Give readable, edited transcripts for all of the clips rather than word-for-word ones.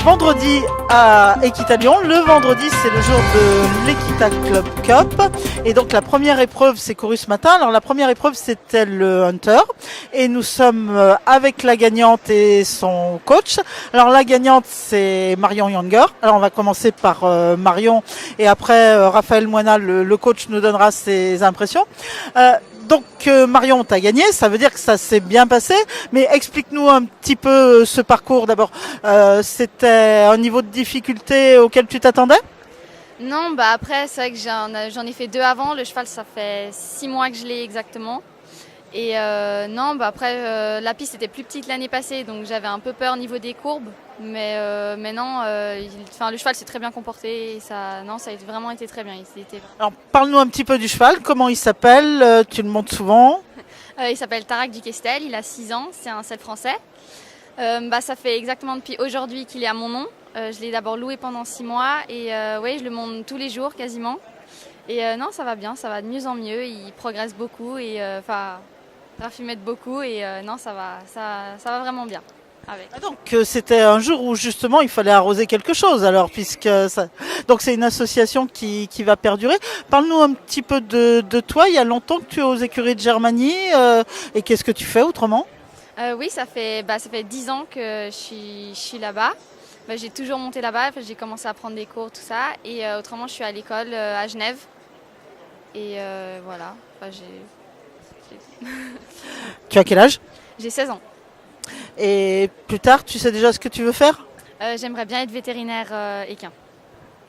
vendredi à Équitalion. Le vendredi, c'est le jour de l'Equita Club Cup. Et donc, la première épreuve s'est courue ce matin. Alors, la première épreuve, c'était le Hunter. Et nous sommes avec la gagnante et son coach. Alors, la gagnante, c'est Marion Younger. Alors, on va commencer par Marion. Et après, Raphaël Moina, le coach, nous donnera ses impressions. Donc Marion, tu as gagné, ça veut dire que ça s'est bien passé, mais explique-nous un petit peu ce parcours d'abord. C'était un niveau de difficulté auquel tu t'attendais ? Non, bah après c'est vrai que j'en ai fait 2 avant, le cheval ça fait 6 mois que je l'ai exactement. Et non, bah après la piste était plus petite l'année passée, donc j'avais un peu peur au niveau des courbes, mais non, le cheval s'est très bien comporté et ça a vraiment été très bien. Alors parle-nous un petit peu du cheval, comment il s'appelle, tu le montes souvent ? Il s'appelle Tarak Duquestel, il a 6 ans, c'est un 7 français. Ça fait exactement depuis aujourd'hui qu'il est à mon nom. Je l'ai d'abord loué pendant 6 mois et je le monte tous les jours quasiment. Et non, ça va bien, ça va de mieux en mieux, il progresse beaucoup et Rafi m'aide beaucoup et non, ça va vraiment bien. Donc c'était un jour où justement il fallait arroser quelque chose alors donc c'est une association qui va perdurer. Parle-nous un petit peu de toi, il y a longtemps que tu es aux écuries de Germanie et qu'est-ce que tu fais autrement ? Oui, ça fait 10 ans que je suis là-bas. J'ai toujours monté là-bas, j'ai commencé à prendre des cours, tout ça. Et autrement, je suis à l'école à Genève. Et voilà. Tu as quel âge ? J'ai 16 ans. Et plus tard, tu sais déjà ce que tu veux faire ? J'aimerais bien être vétérinaire équin.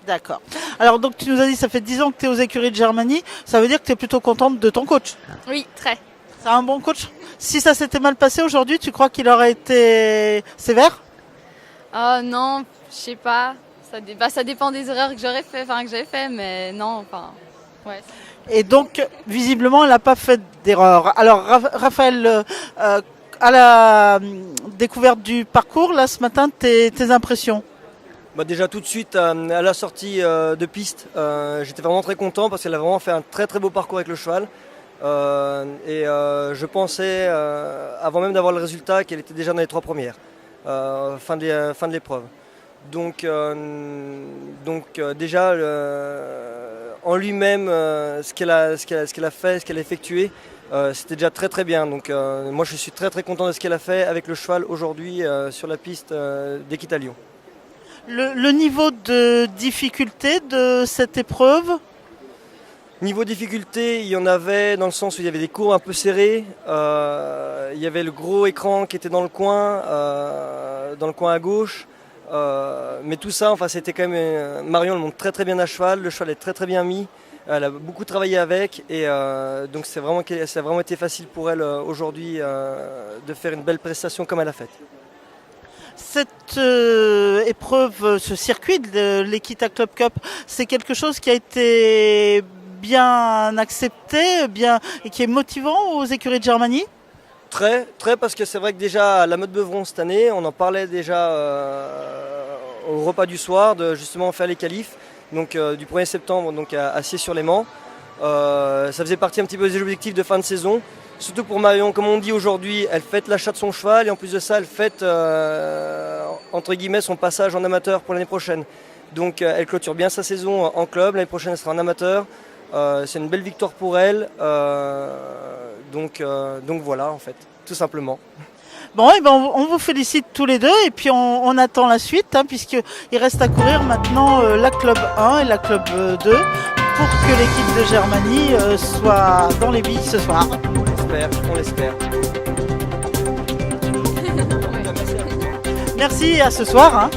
D'accord. Alors donc tu nous as dit ça fait 10 ans que tu es aux écuries de Germanie. Ça veut dire que tu es plutôt contente de ton coach ? Oui, très. C'est un bon coach ? Si ça s'était mal passé aujourd'hui, tu crois qu'il aurait été sévère ? Non, je sais pas. Ça dépend des erreurs que j'avais fait, mais non, ouais. Et donc, visiblement, elle n'a pas fait d'erreur. Alors, Raphaël, à la découverte du parcours, là, ce matin, tes impressions ? Déjà tout de suite à la sortie de piste, j'étais vraiment très content parce qu'elle a vraiment fait un très très beau parcours avec le cheval. Je pensais, avant même d'avoir le résultat, qu'elle était déjà dans les 3 premières. Fin de l'épreuve. Donc déjà en lui-même ce qu'elle a fait, ce qu'elle a effectué, c'était déjà très très bien. Donc moi je suis très très content de ce qu'elle a fait avec le cheval aujourd'hui sur la piste d'Équitalion. Le niveau de difficulté de cette épreuve ? Niveau difficulté, il y en avait dans le sens où il y avait des courbes un peu serrées. Il y avait le gros écran qui était dans le coin à gauche. Mais tout ça, c'était quand même... Marion elle monte très très bien à cheval, le cheval est très très bien mis. Elle a beaucoup travaillé avec et donc ça a vraiment été facile pour elle aujourd'hui de faire une belle prestation comme elle a faite. Cette épreuve, ce circuit de l'Equita Club Cup, c'est quelque chose qui a été bien accepté, et qui est motivant aux écuries de Germanie ? Très, très, parce que c'est vrai que déjà à la Motte Beuvron cette année, on en parlait déjà au repas du soir de justement faire les qualifs, donc du 1er septembre donc à Siers-sur-Léman. Ça faisait partie un petit peu des objectifs de fin de saison, surtout pour Marion, comme on dit aujourd'hui, elle fête l'achat de son cheval et en plus de ça, elle fête entre guillemets son passage en amateur pour l'année prochaine. Donc elle clôture bien sa saison en club, l'année prochaine elle sera en amateur. C'est une belle victoire pour elle, donc voilà en fait, tout simplement. Bon, on vous félicite tous les deux et puis on attend la suite puisqu'il reste à courir maintenant la Club 1 et la Club 2 pour que l'équipe de Germanie soit dans les billes ce soir. On l'espère. Merci, à ce soir.